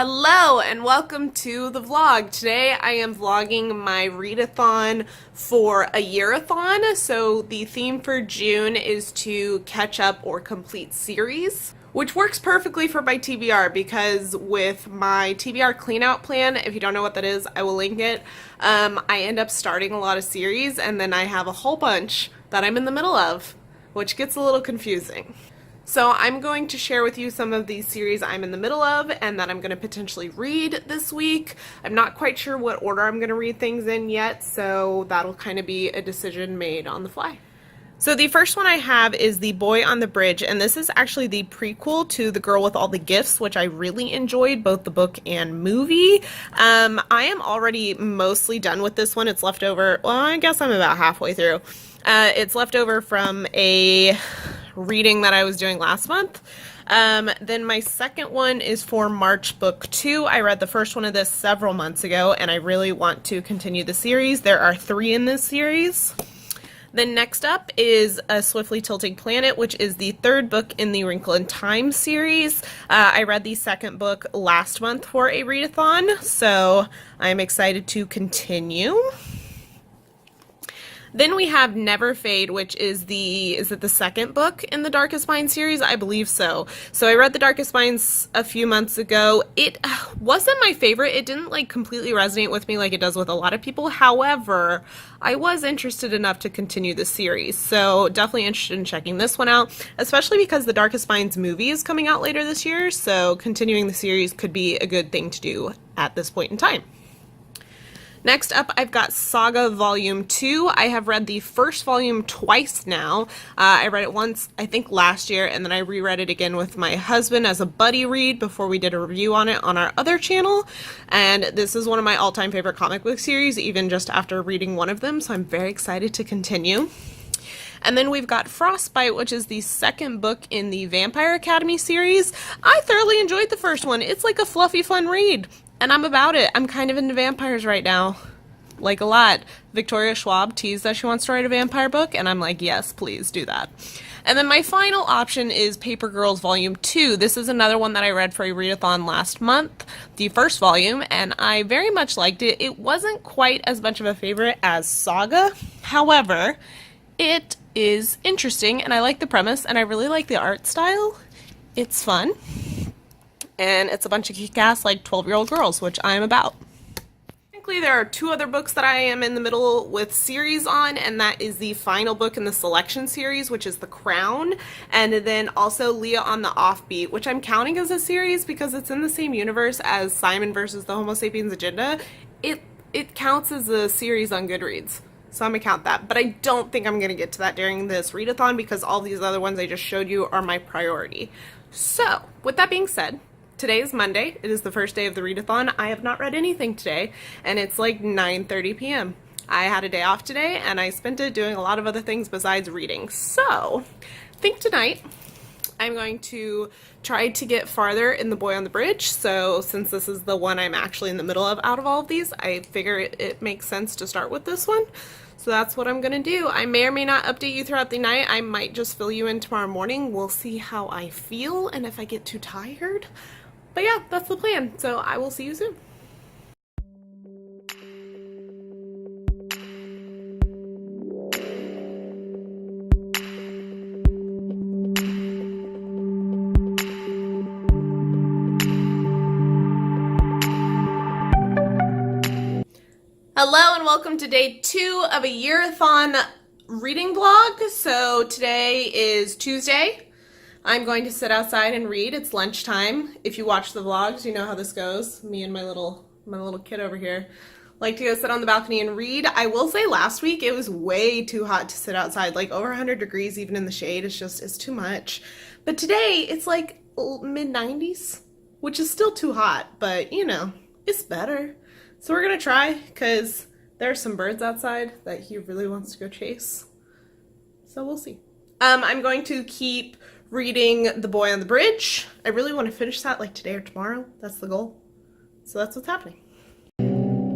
Hello and welcome to the vlog. Today I am vlogging my readathon for Ayearathon. So the theme for June is to catch up or complete series, which works perfectly for my TBR because with my TBR cleanout plan, if you don't know what that is, I will link it. I end up starting a lot of series and then I have a whole bunch that I'm in the middle of, which gets a little confusing. So I'm going to share with you some of these series I'm in the middle of and that I'm going to potentially read this week. I'm not quite sure what order I'm going to read things in yet, so that'll kind of be a decision made on the fly. So the first one I have is The Boy on the Bridge, and this is actually the prequel to The Girl with All the Gifts, which I really enjoyed, both the book and movie. I am already mostly done with this one. It's left over, well, I guess I'm about halfway through. It's left over from a reading that I was doing last month. Then my second one is for March Book 2. I read the first one of this several months ago, and I really want to continue the series. There are 3 in this series. Then next up is A Swiftly Tilting Planet, which is the 3rd book in the Wrinkle in Time series. I read the 2nd book last month for a readathon, so I'm excited to continue. Then we have Never Fade, which is is it the 2nd book in the Darkest Minds series? I believe so. So I read the Darkest Minds a few months ago. It wasn't my favorite. It didn't like completely resonate with me like it does with a lot of people. However, I was interested enough to continue the series. So definitely interested in checking this one out, especially because the Darkest Minds movie is coming out later this year. So continuing the series could be a good thing to do at this point in time. Next up, I've got Saga Volume 2. I have read the first volume twice now. I read it once, I think last year, and then I reread it again with my husband as a buddy read before we did a review on it on our other channel. And this is one of my all-time favorite comic book series, even just after reading one of them, so I'm very excited to continue. And then we've got Frostbite, which is the 2nd book in the Vampire Academy series. I thoroughly enjoyed the first one. It's like a fluffy, fun read. And I'm about it. I'm kind of into vampires right now. Like a lot. Victoria Schwab teased that she wants to write a vampire book, and I'm like, yes, please do that. And then my final option is Paper Girls Volume 2. This is another one that I read for a readathon last month, the first volume, and I very much liked it. It wasn't quite as much of a favorite as Saga. However, it is interesting, and I like the premise, and I really like the art style. It's fun. And it's a bunch of kick-ass, like, 12-year-old girls, which I am about. Technically, there are 2 other books that I am in the middle with series on, and that is the final book in the Selection series, which is The Crown, and then also Leah on the Offbeat, which I'm counting as a series because it's in the same universe as Simon versus the Homo Sapiens Agenda. It counts as a series on Goodreads. So I'm going to count that, but I don't think I'm going to get to that during this readathon because all these other ones I just showed you are my priority. So, with that being said, today is Monday. It is the first day of the readathon. I have not read anything today, and it's like 9:30 p.m. I had a day off today, and I spent it doing a lot of other things besides reading. So, I think tonight I'm going to try to get farther in The Boy on the Bridge. So, since this is the one I'm actually in the middle of out of all of these, I figure it makes sense to start with this one. So that's what I'm going to do. I may or may not update you throughout the night. I might just fill you in tomorrow morning. We'll see how I feel and if I get too tired. But yeah, that's the plan. So I will see you soon. Hello and welcome to day 2 of Ayearathon reading vlog. So today is Tuesday. I'm going to sit outside and read. It's lunchtime. If you watch the vlogs, you know how this goes. Me and my little kid over here like to go sit on the balcony and read. I will say last week it was way too hot to sit outside, like over 100 degrees even in the shade. It's too much. But today it's like mid-90s, which is still too hot, but you know, it's better. So we're gonna try because there are some birds outside that he really wants to go chase. So we'll see. I'm going to keep reading The Boy on the Bridge. I really want to finish that like today or tomorrow. That's the goal. So that's what's happening.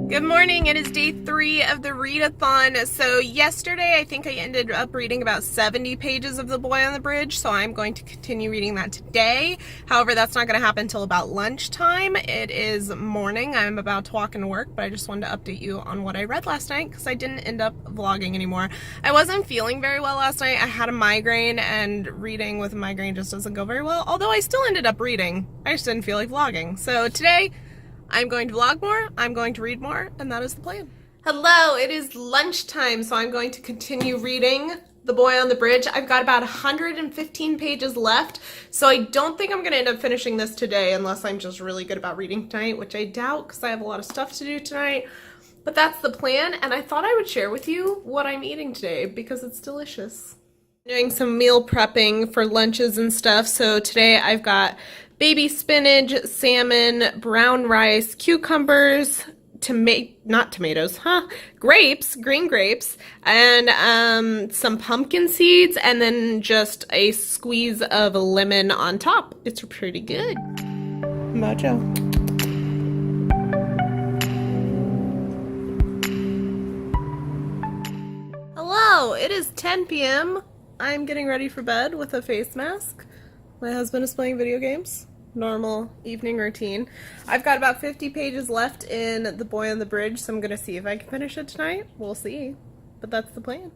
Good morning. It is day 3 of the readathon. So yesterday I think I ended up reading about 70 pages of The Boy on the Bridge, so I'm going to continue reading that today. However, that's not going to happen until about lunchtime. It is morning. I'm about to walk into work, but I just wanted to update you on what I read last night because I didn't end up vlogging anymore. I wasn't feeling very well last night. I had a migraine, and reading with a migraine just doesn't go very well, although I still ended up reading. I just didn't feel like vlogging. So today I'm going to vlog more, I'm going to read more, and that is the plan. Hello, it is lunchtime, so I'm going to continue reading The Boy on the Bridge. I've got about 115 pages left, so I don't think I'm going to end up finishing this today unless I'm just really good about reading tonight, which I doubt because I have a lot of stuff to do tonight. But that's the plan, and I thought I would share with you what I'm eating today because it's delicious. Doing some meal prepping for lunches and stuff, so today I've got baby spinach, salmon, brown rice, cucumbers, grapes, green grapes, and some pumpkin seeds, and then just a squeeze of lemon on top. It's pretty good. Mojo. Hello, it is 10 p.m. I'm getting ready for bed with a face mask. My husband is playing video games. Normal evening routine. I've got about 50 pages left in The Boy on the Bridge, so I'm going to see if I can finish it tonight. We'll see. But that's the plan.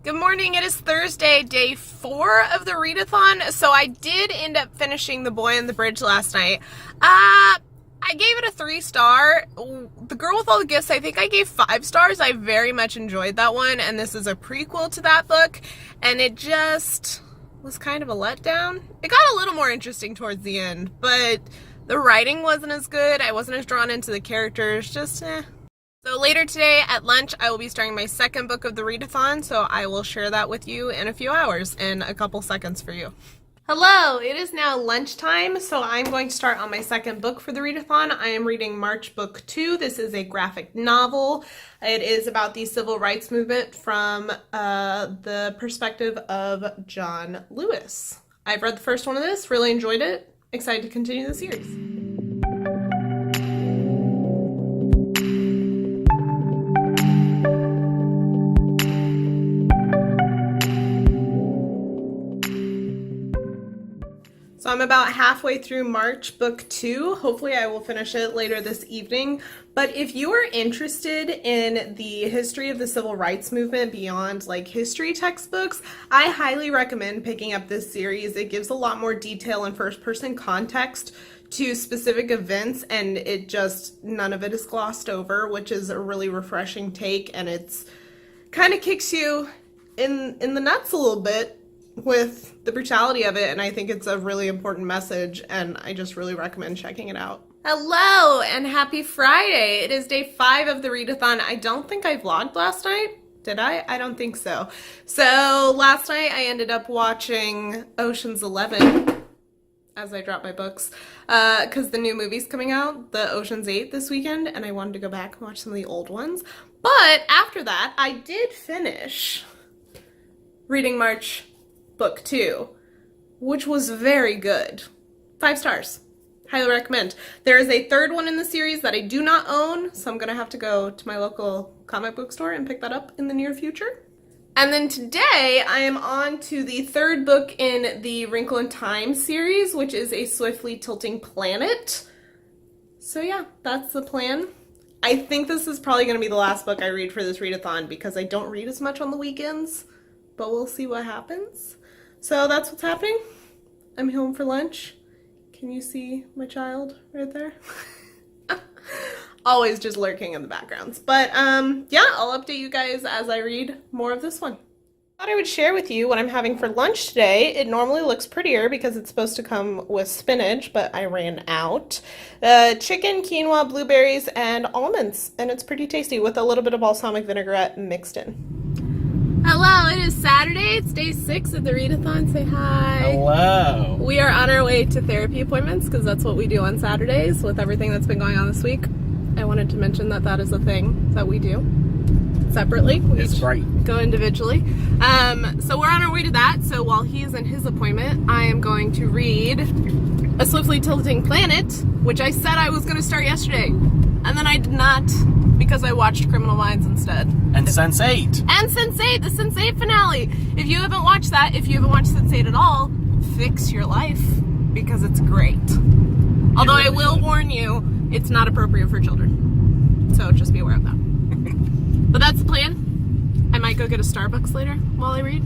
Good morning. It is Thursday, day 4 of the readathon. So I did end up finishing The Boy on the Bridge last night. I gave it a 3-star. The Girl with All the Gifts, I think I gave 5 stars. I very much enjoyed that one, and this is a prequel to that book, and it just was kind of a letdown. It got a little more interesting towards the end, but the writing wasn't as good. I wasn't as drawn into the characters, just eh. So later today at lunch, I will be starting my second book of the readathon, so I will share that with you in a few hours, in a couple seconds for you. Hello, it is now lunchtime, so I'm going to start on my second book for the readathon. I am reading March Book 2. This is a graphic novel. It is about the civil rights movement from the perspective of John Lewis. I've read the first one of this, really enjoyed it. Excited to continue the series. So I'm about halfway through March Book 2. Hopefully I will finish it later this evening. But if you are interested in the history of the civil rights movement beyond like history textbooks, I highly recommend picking up this series. It gives a lot more detail and first-person context to specific events, and none of it is glossed over, which is a really refreshing take, and it's kind of kicks you in the nuts a little bit with the brutality of it, and I think it's a really important message, and I just really recommend checking it out. Hello, and happy Friday! It is day 5 of the readathon. I don't think I vlogged last night. Did I? I don't think so. So last night I ended up watching Ocean's 11 as I dropped my books, because the new movie's coming out, the Ocean's 8 this weekend, and I wanted to go back and watch some of the old ones. But after that, I did finish reading March Book 2, which was very good. 5 stars. Highly recommend. There is a third one in the series that I do not own, so I'm going to have to go to my local comic book store and pick that up in the near future. And then today I am on to the third book in the Wrinkle in Time series, which is A Swiftly Tilting Planet. So yeah, that's the plan. I think this is probably going to be the last book I read for this readathon because I don't read as much on the weekends, but we'll see what happens. So that's what's happening. I'm home for lunch. Can you see my child right there? Always just lurking in the backgrounds. But yeah, I'll update you guys as I read more of this one. I thought I would share with you what I'm having for lunch today. It normally looks prettier because it's supposed to come with spinach, but I ran out. Chicken, quinoa, blueberries, and almonds. And it's pretty tasty with a little bit of balsamic vinaigrette mixed in. Hello, it is Saturday. It's day 6 of the readathon. Say hi. Hello. We are on our way to therapy appointments because that's what we do on Saturdays with everything that's been going on this week. I wanted to mention that that is a thing that we do separately. We It's great. go individually. So we're on our way to that. So while he's in his appointment, I am going to read A Swiftly Tilting Planet, which I said I was going to start yesterday. And then I did not. because I watched Criminal Minds instead. And Sense8. And Sense8, the Sense8 finale. If you haven't watched that, if you haven't watched Sense8 at all, fix your life, because it's great. Although I will warn you, it's not appropriate for children. So just be aware of that. But that's the plan. I might go get a Starbucks later while I read.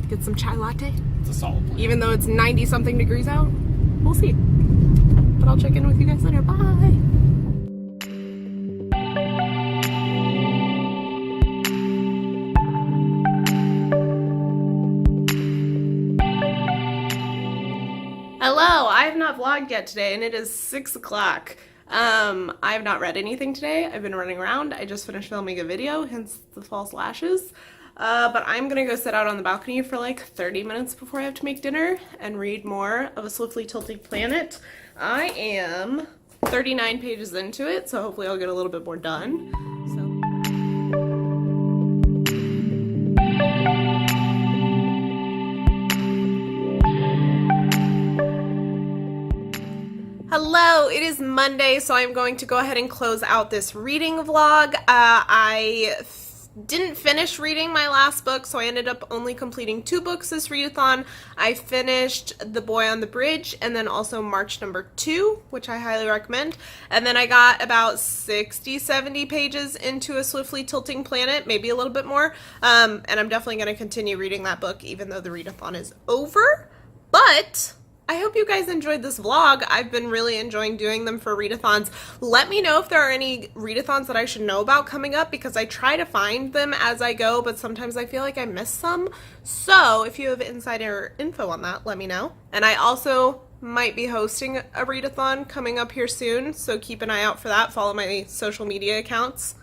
Get some chai latte. It's a solid plan. Even though it's 90-something degrees out. We'll see. But I'll check in with you guys later. Bye! Hello, I have not vlogged yet today, and it is 6 o'clock. I have not read anything today. I've been running around. I just finished filming a video, hence the false lashes. But I'm gonna go sit out on the balcony for like 30 minutes before I have to make dinner and read more of A Swiftly Tilting Planet. I am 39 pages into it, so hopefully I'll get a little bit more done. Hello, it is Monday, so I'm going to go ahead and close out this reading vlog. I didn't finish reading my last book, so I ended up only completing 2 books this readathon. I finished The Boy on the Bridge and then also March number 2, which I highly recommend. And then I got about 60-70 pages into A Swiftly Tilting Planet, maybe a little bit more. And I'm definitely going to continue reading that book even though the readathon is over. But I hope you guys enjoyed this vlog. I've been really enjoying doing them for readathons. Let me know if there are any readathons that I should know about coming up, because I try to find them as I go, but sometimes I feel like I miss some. So if you have insider info on that, let me know. And I also might be hosting a readathon coming up here soon, so keep an eye out for that. Follow my social media accounts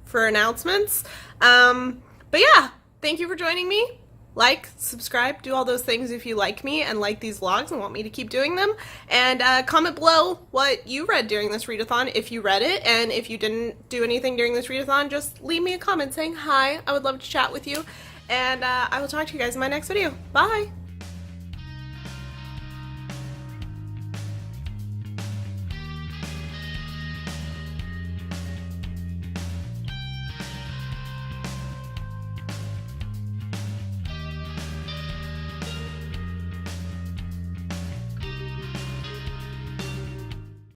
for announcements. But yeah, thank you for joining me. Like, subscribe, do all those things if you like me and like these vlogs and want me to keep doing them. And comment below what you read during this readathon, if you read it. And if you didn't do anything during this readathon, just leave me a comment saying hi. I would love to chat with you. And I will talk to you guys in my next video. Bye!